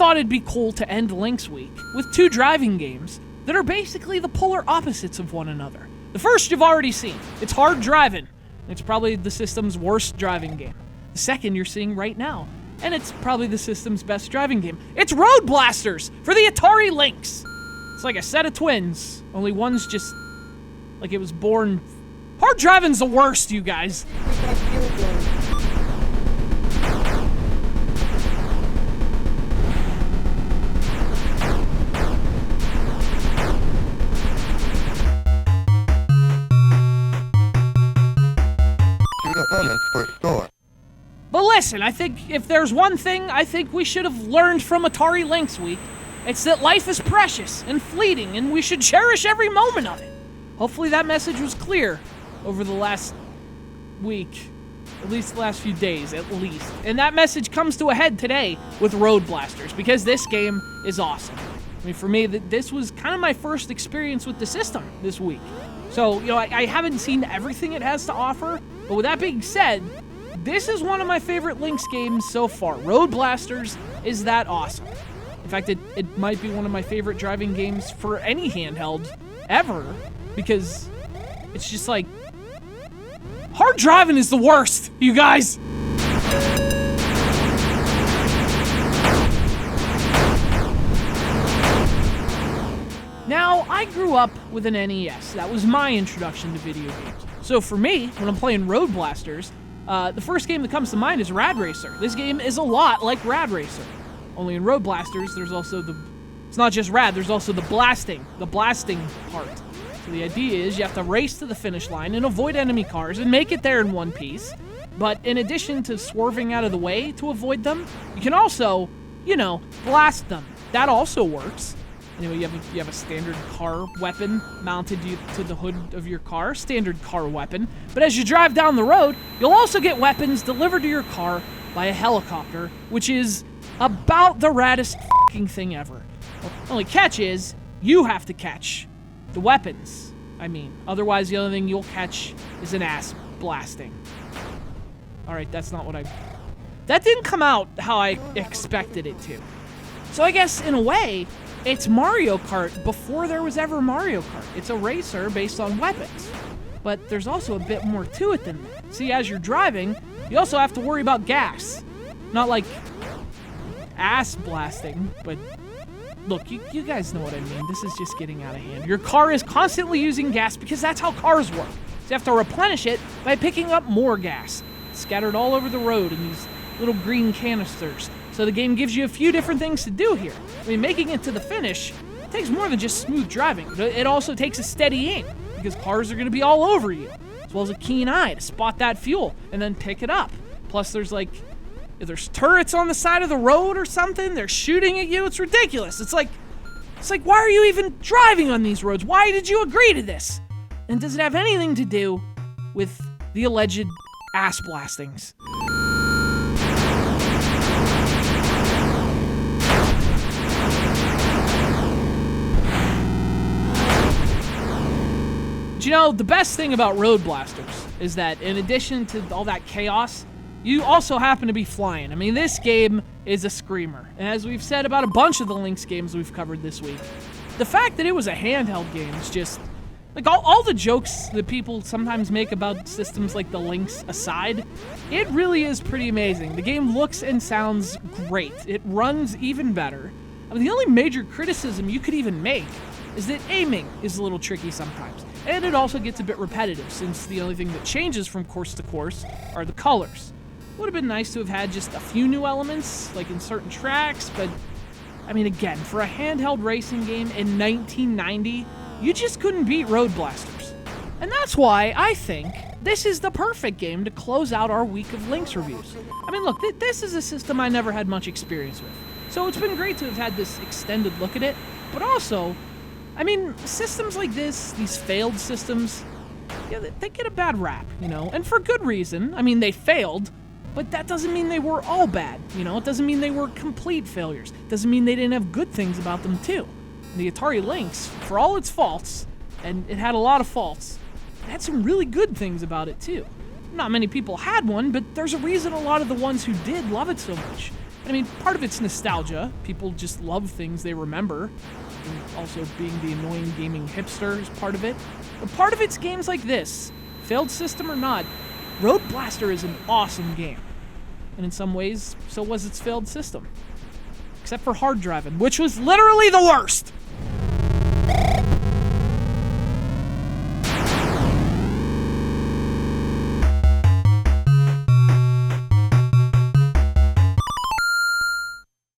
thought it'd be cool to end Lynx Week with 2 driving games that are basically the polar opposites of one another. The first you've already seen. It's hard driving. It's probably the system's worst driving game. The second you're seeing right now, and it's probably the system's best driving game. It's RoadBlasters for the Atari Lynx. It's like a set of twins, only one's just like it was born. Hard driving's the worst, you guys. But listen, I think if there's one thing I think we should have learned from Atari Lynx Week, it's that life is precious and fleeting, and we should cherish every moment of it. Hopefully that message was clear over the last week, at least the last few days, at least. And that message comes to a head today with RoadBlasters, because this game is awesome. I mean, for me, this was kind of my first experience with the system this week. So, you know, I haven't seen everything it has to offer, but with that being said, this is one of my favorite Lynx games so far. RoadBlasters is that awesome. In fact, it might be one of my favorite driving games for any handheld ever, because it's just like, hard driving is the worst, you guys. Now, I grew up with an NES. That was my introduction to video games. So for me, when I'm playing RoadBlasters, the first game that comes to mind is Rad Racer. This game is a lot like Rad Racer. Only in RoadBlasters, there's also it's not just rad, there's also the blasting part. So the idea is you have to race to the finish line and avoid enemy cars and make it there in one piece. But in addition to swerving out of the way to avoid them, you can also, you know, blast them. That also works. Anyway, you have a standard car weapon mounted to the hood of your car, standard car weapon. But as you drive down the road, you'll also get weapons delivered to your car by a helicopter, which is about the raddest fucking thing ever. Well, the only catch is, you have to catch the weapons. I mean, otherwise the only thing you'll catch is an ass blasting. Alright, that's not what that didn't come out how I expected it to. So I guess, in a way, it's Mario Kart before there was ever Mario Kart. It's a racer based on weapons. But there's also a bit more to it than that. See, as you're driving, you also have to worry about gas. Not like ass blasting, but look, you guys know what I mean. This is just getting out of hand. Your car is constantly using gas because that's how cars work. So you have to replenish it by picking up more gas. It's scattered all over the road in these little green canisters. So the game gives you a few different things to do here. I mean, making it to the finish takes more than just smooth driving. It also takes a steady aim, because cars are going to be all over you, as well as a keen eye to spot that fuel and then pick it up. Plus, there's turrets on the side of the road or something. They're shooting at you. It's ridiculous. It's like, why are you even driving on these roads? Why did you agree to this? And does it have anything to do with the alleged ass blastings? You know, the best thing about RoadBlasters is that in addition to all that chaos, you also happen to be flying. I mean, this game is a screamer. And as we've said about a bunch of the Lynx games we've covered this week, the fact that it was a handheld game is just, like, all the jokes that people sometimes make about systems like the Lynx aside, it really is pretty amazing. The game looks and sounds great. It runs even better. I mean, the only major criticism you could even make is that aiming is a little tricky sometimes. And it also gets a bit repetitive, since the only thing that changes from course to course are the colors. It would have been nice to have had just a few new elements, like in certain tracks, but, I mean, again, for a handheld racing game in 1990, you just couldn't beat RoadBlasters. And that's why I think this is the perfect game to close out our week of Lynx reviews. I mean, look, this is a system I never had much experience with, so it's been great to have had this extended look at it, but also, I mean, systems like this, these failed systems, yeah, they get a bad rap, you know, and for good reason. I mean, they failed, but that doesn't mean they were all bad, you know? It doesn't mean they were complete failures. It doesn't mean they didn't have good things about them, too. And the Atari Lynx, for all its faults, and it had a lot of faults, it had some really good things about it, too. Not many people had one, but there's a reason a lot of the ones who did love it so much. I mean, part of it's nostalgia. People just love things they remember. And also being the annoying gaming hipster is part of it. But part of it's games like this. Failed system or not, Road Blaster is an awesome game. And in some ways, so was its failed system. Except for hard driving, which was literally the worst!